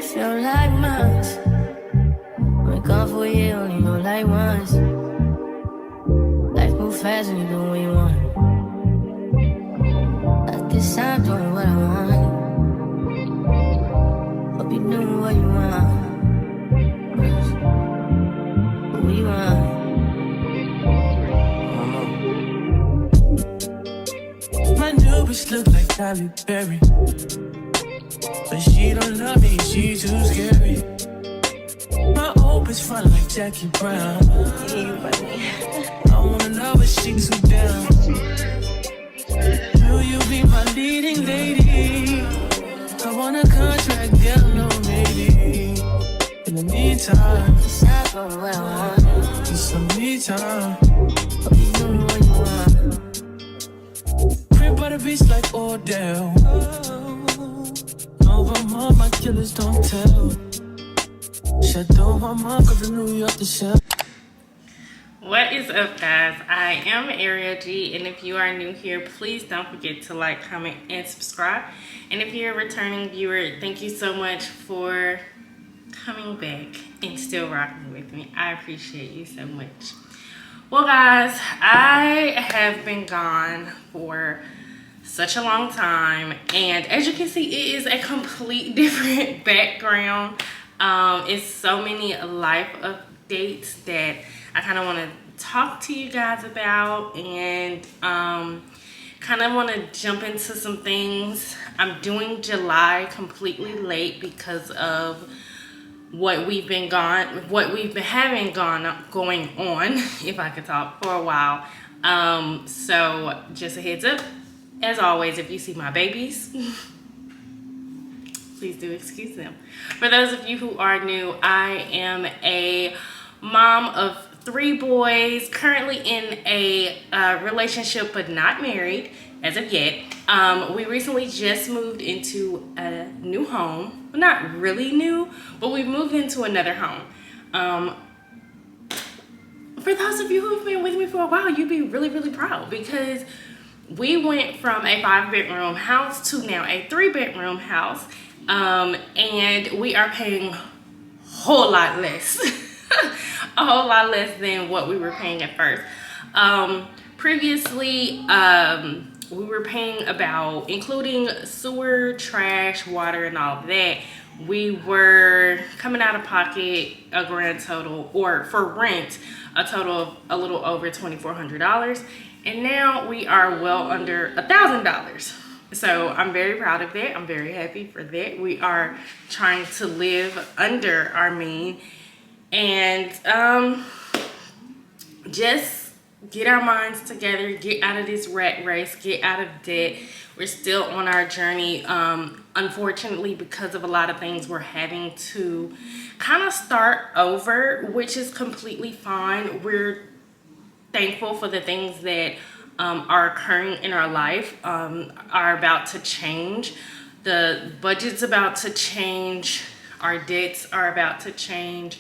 felt like months. Been gone for a year, only know like once. Life move fast when you do what you want. At this time, doing what I want. Hope you doing what you want. What you want? My new bitch look like Halle Berry, but she don't love me, she too scary. My old bitch front like Jackie Brown. I wanna know if she too down. Will you be my leading lady? I want a contract, girl, no maybe. In the meantime, It's not going what I want. just some me time. Hope you doing what you want. Crib by the beach like Odell. Over more, my killers don't tell. Shadow my mom, cause New York the shell. What is up, guys? I am Ariel G, and if you are new here, please don't forget to like, comment, and subscribe. And if you're a returning viewer, thank you so much for coming back and still rocking with me. I appreciate you so much. Well, guys, I have been gone for such a long time, and as you can see, it is a complete different background. It's so many life updates that I kind of want to talk to you guys about, and kind of want to jump into some things. I'm doing July completely late because of what we've been having going on, if I could talk, for a while. So just a heads up, as always, if you see my babies, please do excuse them. For those of you who are new, I am a mom of 3 boys, currently in a relationship but not married as of yet. We recently just moved into a new home. Not really new, but we moved into another home. For those of you who've been with me for a while, you'd be really, really proud, because we went from a 5-bedroom house to now a 3-bedroom house. And we are paying a whole lot less. A whole lot less than what we were paying at first. Previously, we were paying about, including sewer, trash, water, and all of that, we were coming out of pocket a grand total, or for rent, a total of a little over $2,400. And now we are well under $1,000. So I'm very proud of that. I'm very happy for that. We are trying to live under our mean, and just get our minds together, get out of this rat race, get out of debt. We're still on our journey. Unfortunately, because of a lot of things, we're having to kind of start over, which is completely fine. We're thankful for the things that are occurring in our life, are about to change. The budget's about to change. Our debts are about to change.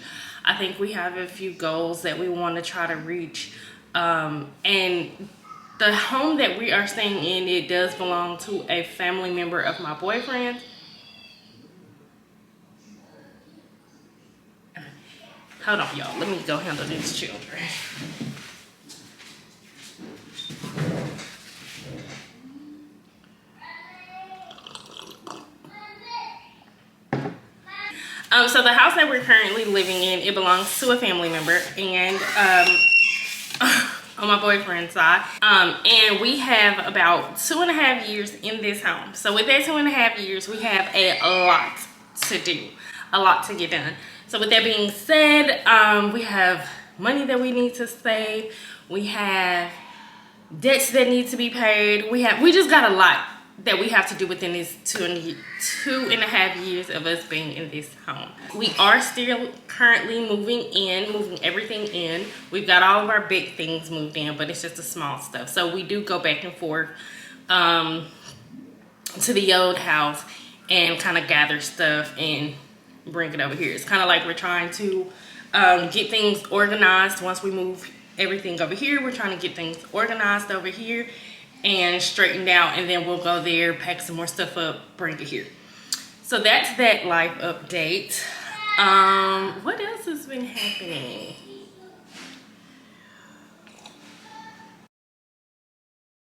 I think we have a few goals that we want to try to reach. And the home that we are staying in, it does belong to a family member of my boyfriend. Hold on, y'all. Let me go handle these children. So the house that we're currently living in, it belongs to a family member, and on my boyfriend's side. And we have about 2.5 years in this home. So with that 2.5 years, we have a lot to do, a lot to get done. So with that being said, we have money that we need to save. We have debts that need to be paid. We just got a lot that we have to do within these 2.5 years of us being in this home. We are still currently moving everything in. We've got all of our big things moved in, but it's just the small stuff. So we do go back and forth to the old house and kind of gather stuff and bring it over here. It's kind of like we're trying to get things organized. Once we move everything over here, we're trying to get things organized over here and straightened out, and then we'll go there, pack some more stuff up, bring it here. So that's that life update. What else has been happening?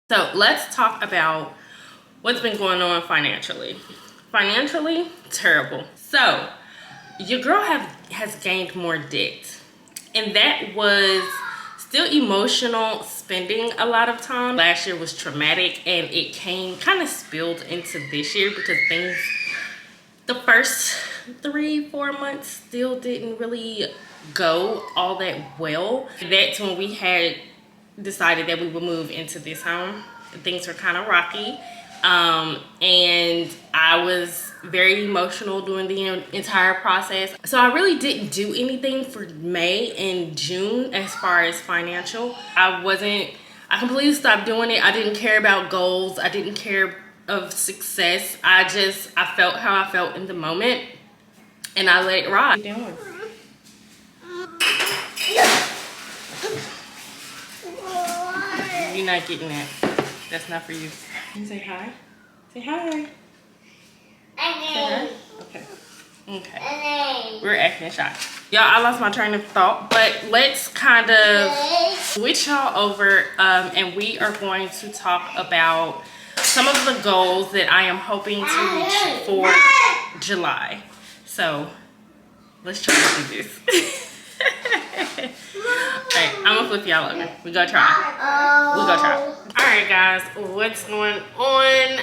So let's talk about what's been going on financially. Financially, terrible. So your girl has gained more debt, and that was still emotional spending a lot of time. Last year was traumatic, and it kind of spilled into this year because things, the first 3-4 months still didn't really go all that well. That's when we had decided that we would move into this home. Things were kind of rocky, and I was very emotional during the entire process. So I really didn't do anything for May and June as far as financial. I completely stopped doing it. I didn't care about goals. I didn't care of success. I felt how I felt in the moment, and I let it ride. What are you doing? You're not getting that. That's not for you. Can you say hi? Say hi. Say hi. Okay. Okay. We're acting shy. Y'all, I lost my train of thought, but let's kind of switch y'all over, and we are going to talk about some of the goals that I am hoping to reach for July. So let's try to do this. Alright, I'm gonna flip y'all over. We gonna try. We gonna try. Alright guys, what's going on?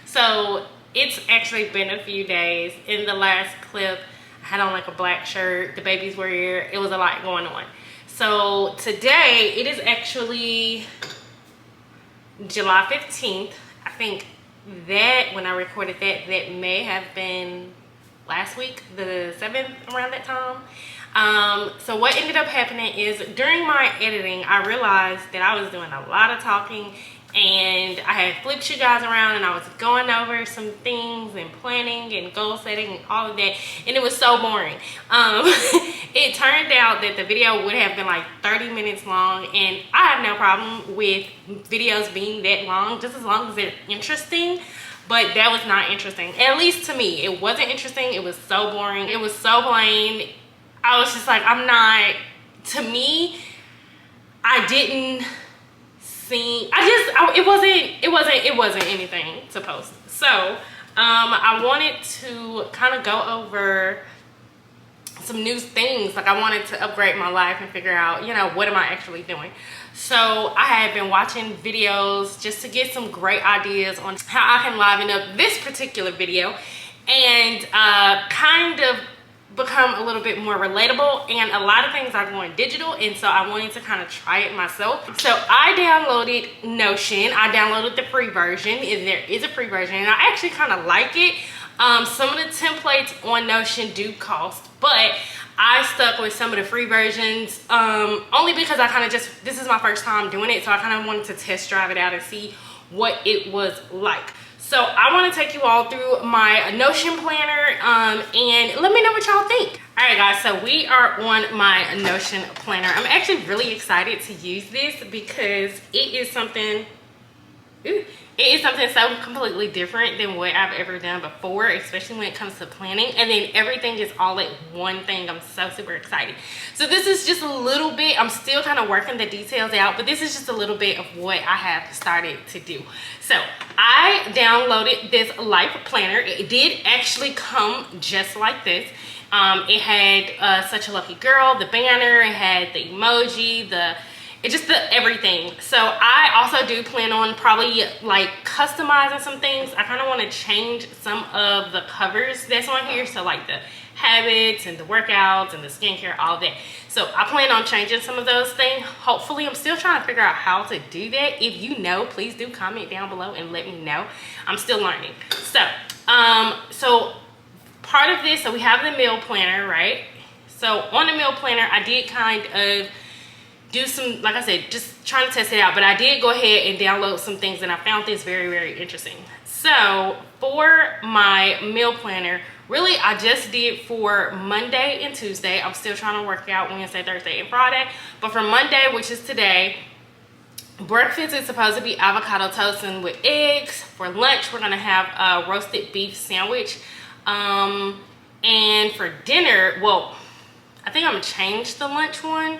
So it's actually been a few days. In the last clip, I had on like a black shirt. The babies were here. It was a lot going on. So today, it is actually July 15th. I think that when I recorded that may have been last week, the 7th, around that time. So what ended up happening is during my editing, I realized that I was doing a lot of talking, and I had flipped you guys around, and I was going over some things and planning and goal setting and all of that, and it was so boring. It turned out that the video would have been like 30 minutes long, and I have no problem with videos being that long, just as long as they're interesting. But that was not interesting, at least to me. It wasn't interesting. It was so boring. It was so plain. I was just like, to me, I didn't see, it wasn't anything to post. So I wanted to kind of go over some new things. Like, I wanted to upgrade my life and figure out, you know, what am I actually doing? So I had been watching videos just to get some great ideas on how I can liven up this particular video and kind of become a little bit more relatable. And a lot of things are going digital, and so I wanted to kind of try it myself. So I downloaded Notion. I downloaded the free version, and there is a free version, and I actually kind of like it. Some of the templates on Notion do cost, but I stuck with some of the free versions only because this is my first time doing it, so I kind of wanted to test drive it out and see what it was like. So I want to take you all through my Notion planner and let me know what y'all think. All right guys, so we are on my Notion planner. I'm actually really excited to use this because it is something so completely different than what I've ever done before, especially when it comes to planning. And then everything is all at one thing. I'm so super excited. So this is just a little bit, I'm still kind of working the details out, but this is just a little bit of what I have started to do. So I downloaded this life planner. It did actually come just like this. It had Such a Lucky Girl, the banner, it had the emoji, it's just the everything. So I also do plan on probably like customizing some things. I kind of want to change some of the covers that's on here. So like the habits and the workouts and the skincare, all of that. So I plan on changing some of those things. Hopefully, I'm still trying to figure out how to do that. If you know, please do comment down below and let me know. I'm still learning. So, so part of this, so we have the meal planner, right? So on the meal planner, I did kind of do some, like I said, just trying to test it out, but I did go ahead and download some things, and I found this very, very interesting. So for my meal planner, really I just did for Monday and Tuesday. I'm still trying to work out Wednesday, Thursday, and Friday, but for Monday, which is today, breakfast is supposed to be avocado toast and with eggs. For lunch, we're gonna have a roasted beef sandwich. And for dinner, well, I think I'm gonna change the lunch one,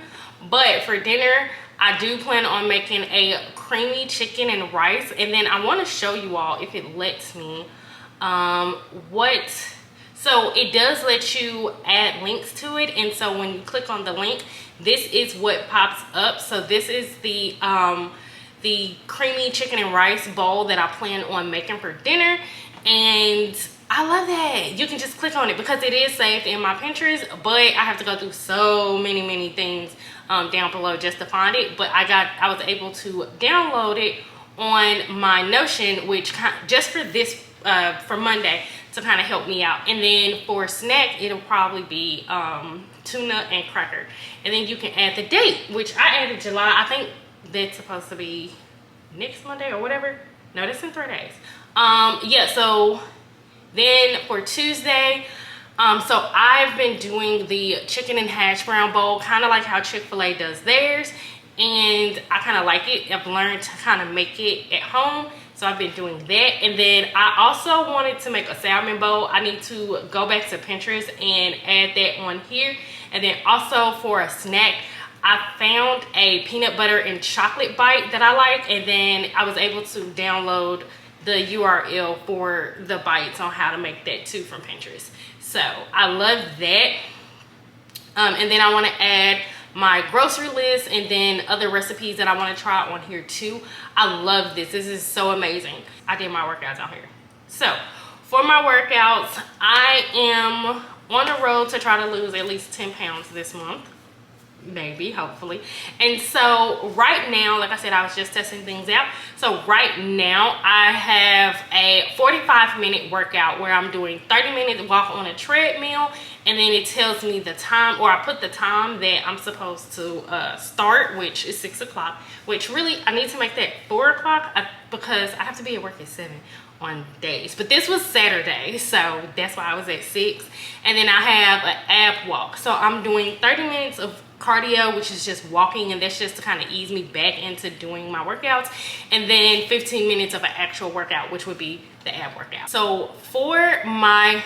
but for dinner, I do plan on making a creamy chicken and rice. And then I want to show you all, if it lets me, so it does let you add links to it. And so when you click on the link, this is what pops up. So this is the creamy chicken and rice bowl that I plan on making for dinner. And I love that. You can just click on it because it is saved in my Pinterest, but I have to go through so many things down below just to find it. But I was able to download it on my Notion, which just for this for Monday to kind of help me out. And then for snack, it'll probably be tuna and cracker. And then you can add the date, which I added July. I think that's supposed to be next Monday or whatever. No, that's in 3 days. Yeah, so then for Tuesday, so I've been doing the chicken and hash brown bowl, kind of like how Chick-fil-A does theirs, and I kind of like it. I've learned to kind of make it at home, so I've been doing that. And then I also wanted to make a salmon bowl. I need to go back to Pinterest and add that on here. And then also for a snack, I found a peanut butter and chocolate bite that I like, and then I was able to download the URL for the bites on how to make that too from Pinterest. So I love that. And then I want to add my grocery list and then other recipes that I want to try on here too. I love this. This is so amazing. I did my workouts out here. So for my workouts, I am on the road to try to lose at least 10 pounds this month. Maybe, hopefully. And so right now, like I said, I was just testing things out. So right now I have a 45-minute workout where I'm doing 30 minutes walk on a treadmill, and then it tells me the time, or I put the time that I'm supposed to start, which is 6 o'clock, which really I need to make that 4 o'clock because I have to be at work at 7 on days. But this was Saturday, so that's why I was at 6. And then I have an ab walk. So I'm doing 30 minutes of cardio, which is just walking, and that's just to kind of ease me back into doing my workouts, and then 15 minutes of an actual workout, which would be the ab workout. So for my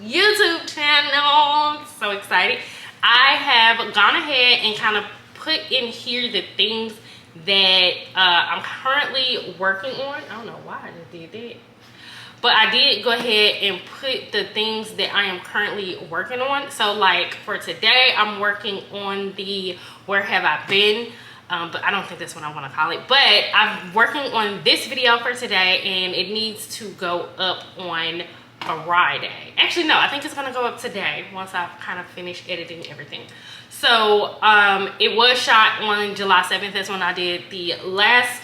YouTube channel, so excited, I have gone ahead and kind of put in here the things that I'm currently working on. I don't know why I just did that, but I did go ahead and put the things that I am currently working on. So like for today, I'm working on the Where Have I Been? But I don't think that's what I want to call it. But I'm working on this video for today, and it needs to go up on Friday. Actually, no, I think it's going to go up today once I've kind of finished editing everything. So it was shot on July 7th. That's when I did the last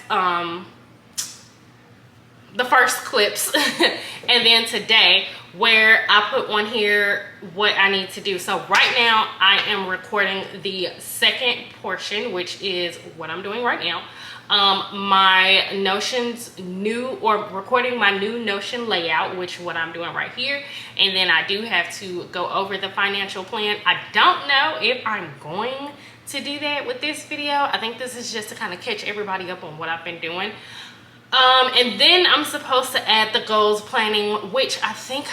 the first clips. And then today, where I put on here what I need to do. So right now I am recording the second portion, which is what I'm doing right now. My Notion's recording my new Notion layout, which is what I'm doing right here. And then I do have to go over the financial plan. I don't know if I'm going to do that with this video. I think this is just to kind of catch everybody up on what I've been doing. And then I'm supposed to add the goals planning, which I think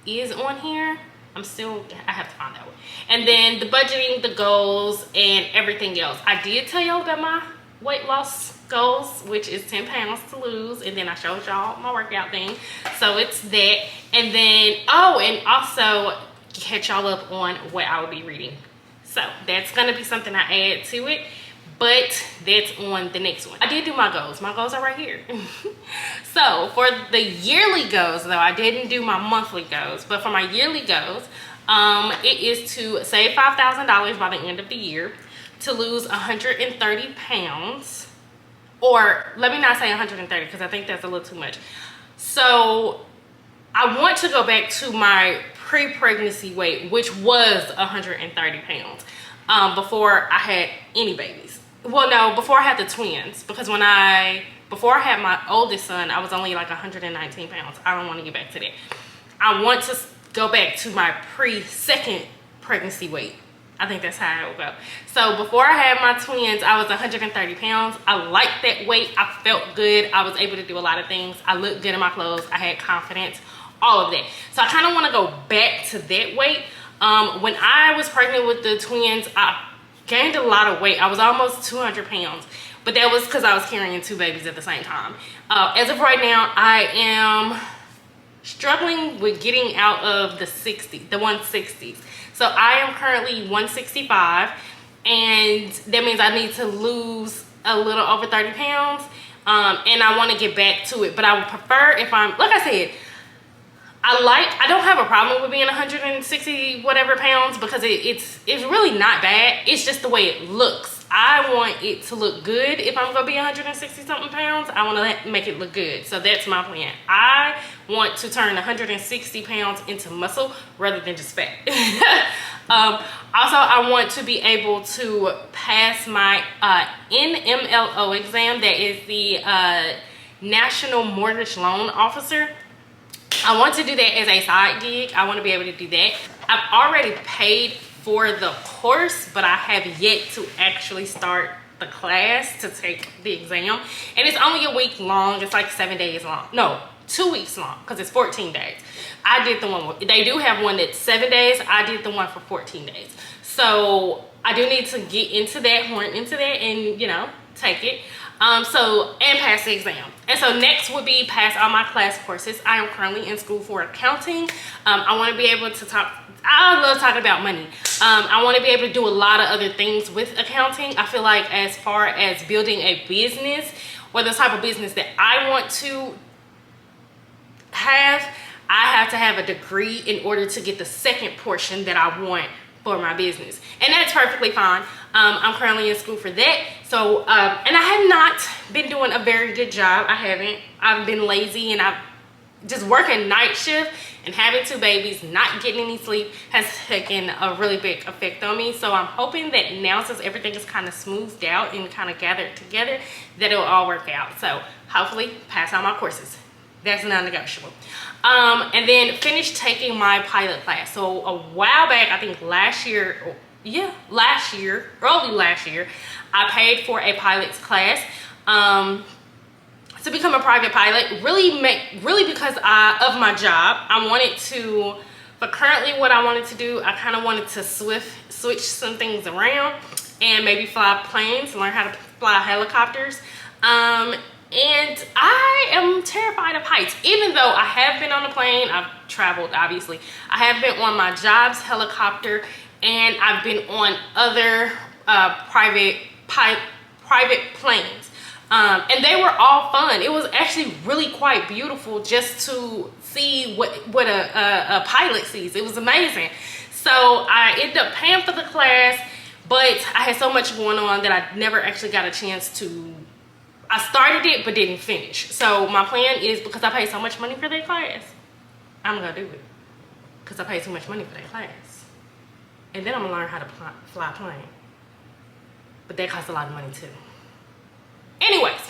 is on here. I have to find that one. And then the budgeting, the goals, and everything else. I did tell y'all about my weight loss goals, which is 10 pounds to lose. And then I showed y'all my workout thing. So it's that. And then, and also catch y'all up on what I will be reading. So that's going to be something I add to it. But that's on the next one. I did do my goals. My goals are right here. So for the yearly goals, though, I didn't do my monthly goals. But for my yearly goals, it is to save $5,000 by the end of the year, to lose 130 pounds. Or let me not say 130 because I think that's a little too much. So I want to go back to my pre-pregnancy weight, which was 130 pounds before I had any babies. Well, no, before I had the twins, because before I had my oldest son, I was only like 119 pounds. I don't want to get back to that. I want to go back to my pre-second pregnancy weight. I think that's how it will go. So before I had my twins, I was 130 pounds. I liked that weight. I felt good. I was able to do a lot of things. I looked good in my clothes. I had confidence, all of that. So I kind of want to go back to that weight. When I was pregnant with the twins, I gained a lot of weight. I was almost 200 pounds. But that was because I was carrying 2 babies at the same time. As of right now, I am struggling with getting out of the 160s. So I am currently 165, and that means I need to lose a little over 30 pounds. And I want to get back to it. But I would prefer if I'm, like I said, I don't have a problem with being 160 whatever pounds, because it's really not bad. It's just the way it looks. I want it to look good. If I'm gonna be 160 something pounds, I want to make it look good. So that's my plan. I want to turn 160 pounds into muscle rather than just fat. Also, I want to be able to pass my NMLO exam. That is the National Mortgage Loan Officer. I want to do that as a side gig. I want to be able to do that. I've already paid for the course, but I have yet to actually start the class to take the exam. And it's only a week long. It's like 7 days long. No, 2 weeks long, because it's 14 days. I did the one, they do have one that's 7 days. I did the one for 14 days. So I do need to get into that, horn into that, and, you know, take it. And pass the exam. And so next would be pass all my class courses. I am currently in school for accounting. I want to be able to talk, I love talking about money. I want to be able to do a lot of other things with accounting. I feel like as far as building a business, or the type of business that I want to have, I have to have a degree in order to get the second portion that I want for my business. And that's perfectly fine. I'm currently in school for that. So, and I have not been doing a very good job. I haven't. I've been lazy, and I've just working night shift and having 2 babies, not getting any sleep has taken a really big effect on me. So I'm hoping that now, since everything is kind of smoothed out and kind of gathered together, that it'll all work out. So hopefully pass all my courses. That's non-negotiable. And then finish taking my pilot class. So a while back, I think last year, early last year, I paid for a pilot's class to become a private pilot. Really because of my job. I wanted to, but currently what I wanted to do, I kind of wanted to switch some things around and maybe fly planes, learn how to fly helicopters. And I am terrified of heights. Even though I have been on a plane, I've traveled, obviously. I have been on my job's helicopter, and I've been on other private planes. And they were all fun. It was actually really quite beautiful just to see what a pilot sees. It was amazing. So I ended up paying for the class, but I had so much going on that I never actually got a chance to. I started it but didn't finish. So my plan is, because I paid so much money for that class, I'm gonna do it. Because I paid so much money for that class. And then I'm gonna learn how to fly a plane. But that costs a lot of money too. Anyways,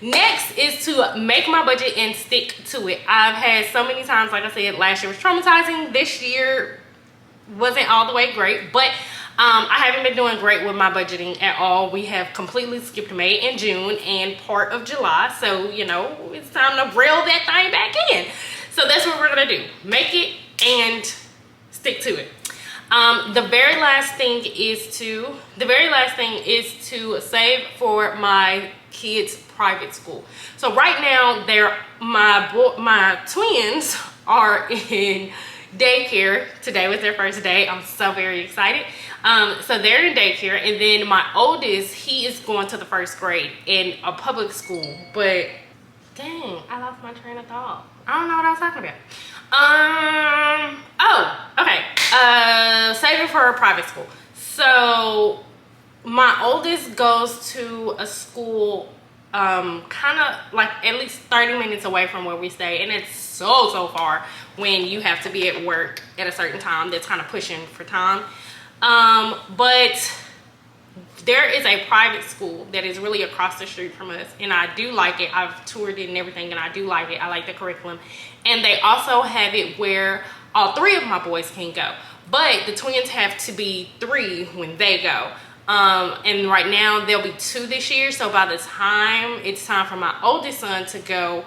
next is to make my budget and stick to it. I've had so many times, like I said, last year was traumatizing. This year wasn't all the way great, but I haven't been doing great with my budgeting at all. We have completely skipped May and June and part of July. So, you know, it's time to reel that thing back in. So that's what we're gonna do. Make it and stick to it. The very last thing is to save for my kids' private school. So right now, my twins are in daycare. Today was their first day. I'm so very excited. So they're in daycare, and then my oldest, he is going to the 1st grade in a public school. But dang, I lost my train of thought. I don't know what I was talking about. Saving for a private school. So my oldest goes to a school kind of like at least 30 minutes away from where we stay, and it's so far when you have to be at work at a certain time. That's kind of pushing for time. But there is a private school that is really across the street from us, and I do like it. I've toured it and everything, and I do like it. I like the curriculum. And they also have it where all 3 of my boys can go. but the twins have to be 3 when they go. And right now there'll be 2 this year, so by the time it's time for my oldest son to go,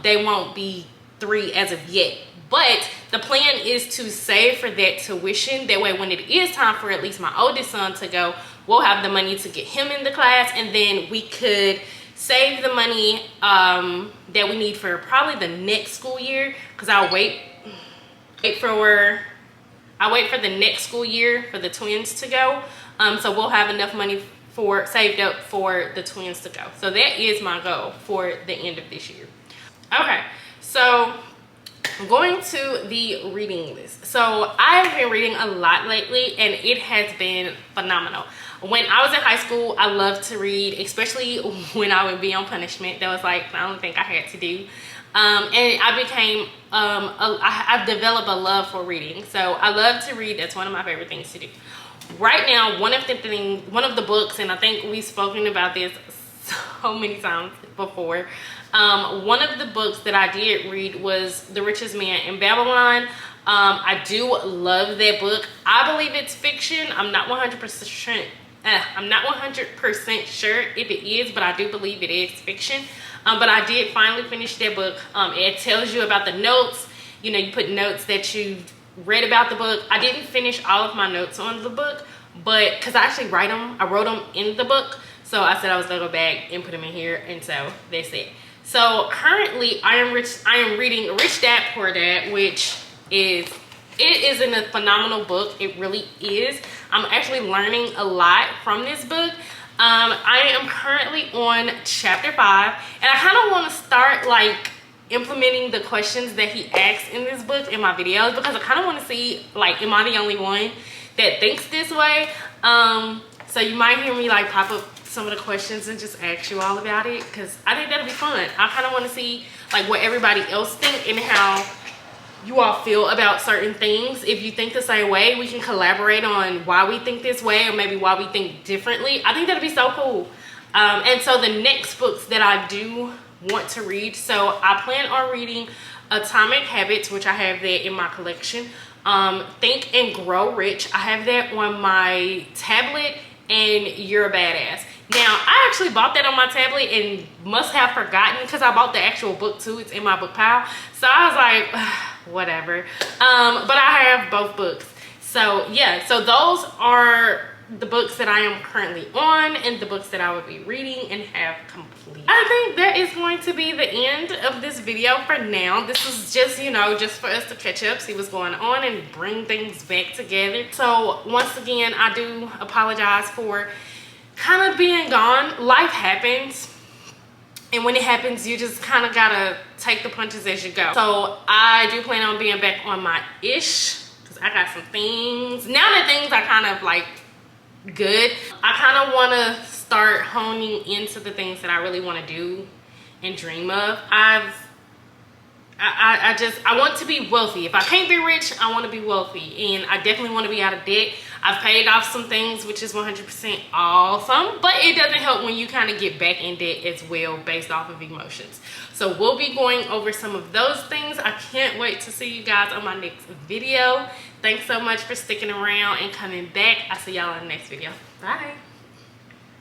they won't be 3 as of yet. But the plan is to save for that tuition. That way when it is time for at least my oldest son to go, we'll have the money to get him in the class, and then we could save the money that we need for probably the next school year, because I'll wait for the next school year for the twins to go. So we'll have enough money saved up for the twins to go. So that is my goal for the end of this year. Okay, so I'm going to the reading list. So I've been reading a lot lately, and it has been phenomenal. When I was in high school, I loved to read, especially when I would be on punishment. That was like the only thing I had to do. And I became, I've developed a love for reading. So I love to read. That's one of my favorite things to do. Right now, one of the books, and I think we've spoken about this so many times before. One of the books that I did read was The Richest Man in Babylon. I do love that book. I believe it's fiction. I'm not 100% sure if it is, but I do believe it is fiction. But I did finally finish that book. It tells you about the notes. You know, you put notes that you've read about the book. I didn't finish all of my notes on the book, but because I actually I wrote them in the book. So I said I was gonna go back and put them in here, and so that's it. So currently I am reading Rich Dad Poor Dad, which is a phenomenal book. It really is. I'm actually learning a lot from this book. I am currently on chapter 5, and I kind of want to start like implementing the questions that he asks in this book in my videos, because I kind of want to see, like, am I the only one that thinks this way? So you might hear me like pop up some of the questions and just ask you all about it, because I think that'll be fun. I kind of want to see like what everybody else think and how you all feel about certain things. If you think the same way, we can collaborate on why we think this way, or maybe why we think differently. I think that'd be so cool. And so the next books that I do want to read, so I plan on reading Atomic Habits, which I have that in my collection. Think and Grow Rich, I have that on my tablet, and You're a Badass. Now, I actually bought that on my tablet and must have forgotten, because I bought the actual book too. It's in my book pile. So I was like, whatever. But I have both books. So yeah, so those are the books that I am currently on, and the books that I will be reading and have complete. I think that is going to be the end of this video for now. This is just, you know, just for us to catch up, see what's going on, and bring things back together. So once again, I do apologize for kind of being gone. Life happens, and when it happens, you just kind of gotta take the punches as you go. So I do plan on being back on my ish, because I got some things now that things are kind of like good. I kind of want to start honing into the things that I really want to do and dream of. I want to be wealthy. If I can't be rich, I want to be wealthy, and I definitely want to be out of debt. I've paid off some things, which is 100% awesome, but it doesn't help when you kind of get back in debt as well, based off of emotions. So we'll be going over some of those things. I can't wait to see you guys on my next video. Thanks so much for sticking around and coming back. I'll see y'all in the next video. Bye.